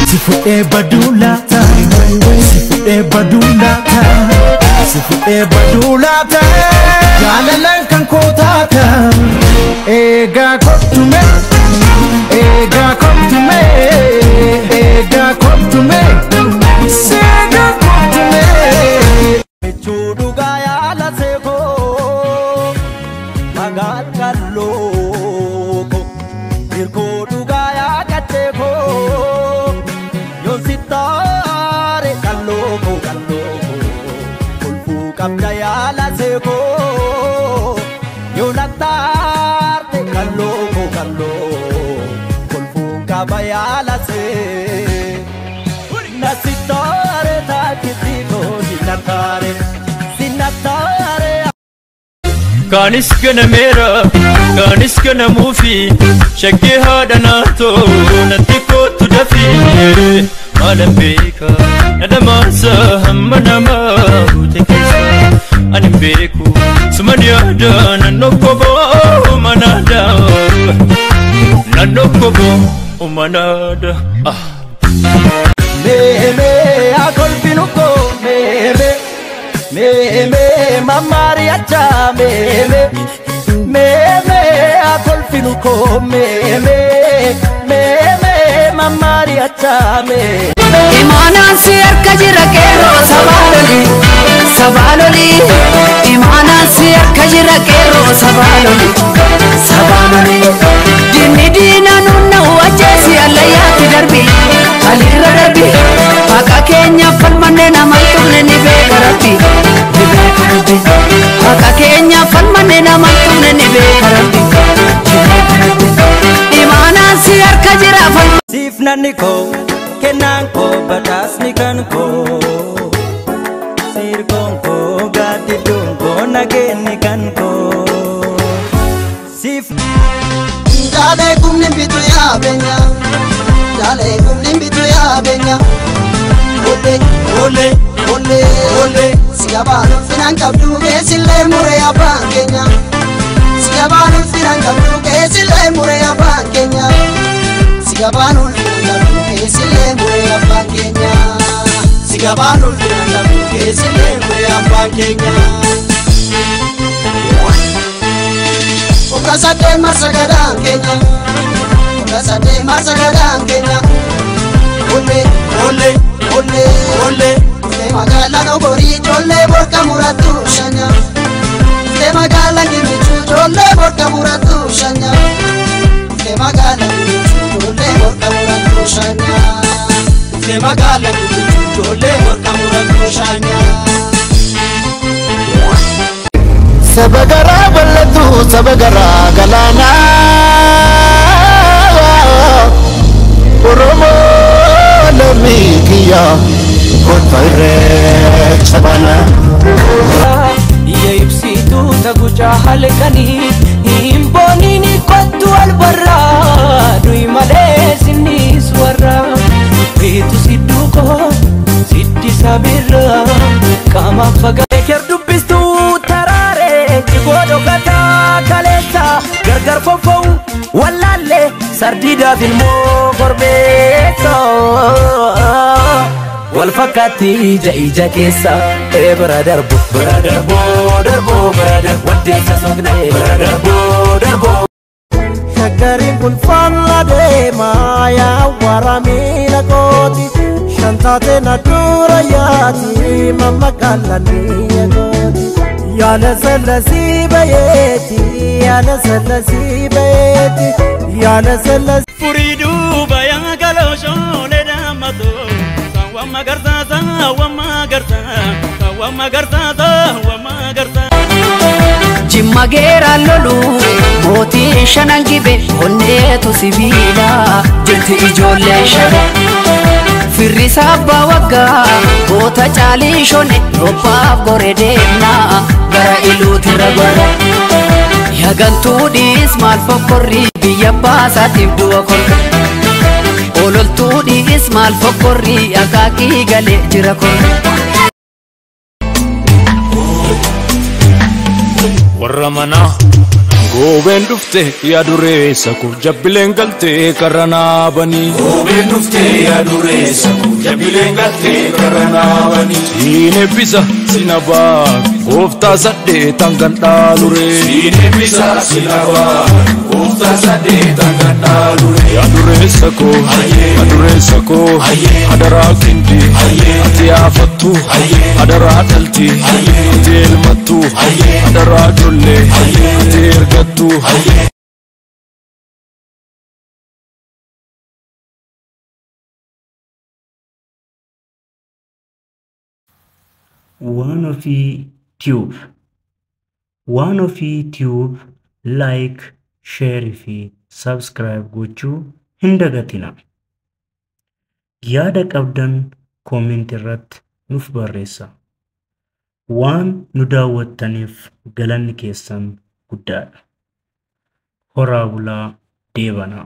Sifu'e badulata, sifu'e badulata, sifu'e badulata. Jalalan kan kotata, ega koptume, ega koptume, ega koptume, sega koptume. Chudu gaya la seko, magal kaloko, irko du gaya kateko. Sitare kaloko kaloko kulfu kabdaya la seko yonatarte kaloko kaloko kulfu kabaya la se nasitare takitiko sinatare kanis kana mera kanis kana mufi shakki hada nato natiko tudafi Alam beka, nada masa hamma nama utekesa. Anim beku, semania ada nanokobo manada, nanokobo manada. Me akol pinuko me mamari acha me akol pinuko me mamari acha Imana sir kajira kero sabaloli Imana sir kajira kero sabaloli Dini dina nunna wajesi alayati darbi alira darbi Maka Kenya falmane namantumne ni bekarabi Maka Kenya falmane namantumne ni bekarabi Imana sir kajira falmane Sifna niko kenanko batas nikanko sirkonko gadidunko nagen nikanko sif Jale kumni bitu ya benya Jale kumni bitu ya benya Ole ole ole Sigabanu finan kabdu kesile mure ya bangenya Sigabanu finan kabdu kesile mure ya bangenya Sigabanu Kesile mure apa Kenya, Sigabanu firanda kesile mure apa Kenya. Okasate masagadang Kenya, okasate masagadang Kenya. Ole ole ole ole, te magala no bori jolle borka muratu shanya. Te magala gimichu jolle borka muratu shanya. Te magala jolle borka muratu shanya. Te magala jolle borka muratu shanya. Sabagara balatu sabagara galana Oromo lamikiya kotare chabana Ye ipsitu taguja halkani imboni ni kotu albarra dui male sinni swara Ritu siduko siddi sabira kama faga kerdu bistu tarare jigodo kata kaleta gargar fofo walalle sardida filmo gorbeto wal fakati jaija kesa brother wadde sasogna brother Shakarin kun falla de maya waramina koti Shantate nadura yati mama kalani koti Yana salasi bayeti Yana salasi Furidu bayang kalau shone damato Wamagarta Jimma geera lolu mootii shanan gibe onneetu sibiila jirti ijoollee shana firrisa abbaa waggaa goota caalii shone robbaaf gore deemna gara iluutirra bara yagantuu dhiis maal fokkorrii biyya baasaatiif du'a korra ololtuu dhiis maal fokkorrii akaakii galee jira korra Warramana Goben dufte ya duresa ku jabbilen galte karana bani Goben dufte ya duresa ku jabbilen galte karana bani Ine bisa sinaba gofta sadde tangan dalure Ine bisa sinaba gofta sadde tangan dalure Ya duresa ko adara kindi ati afatu adara dalti ati elmatu adara jolle ati ergatu One of YouTube like share fi subscribe gochuu hin dagatina yaada qabdan comment irratti nuuf barreessa waan nu daawwattaniif galanni keessan guddaadha horaa bulaa deebanaa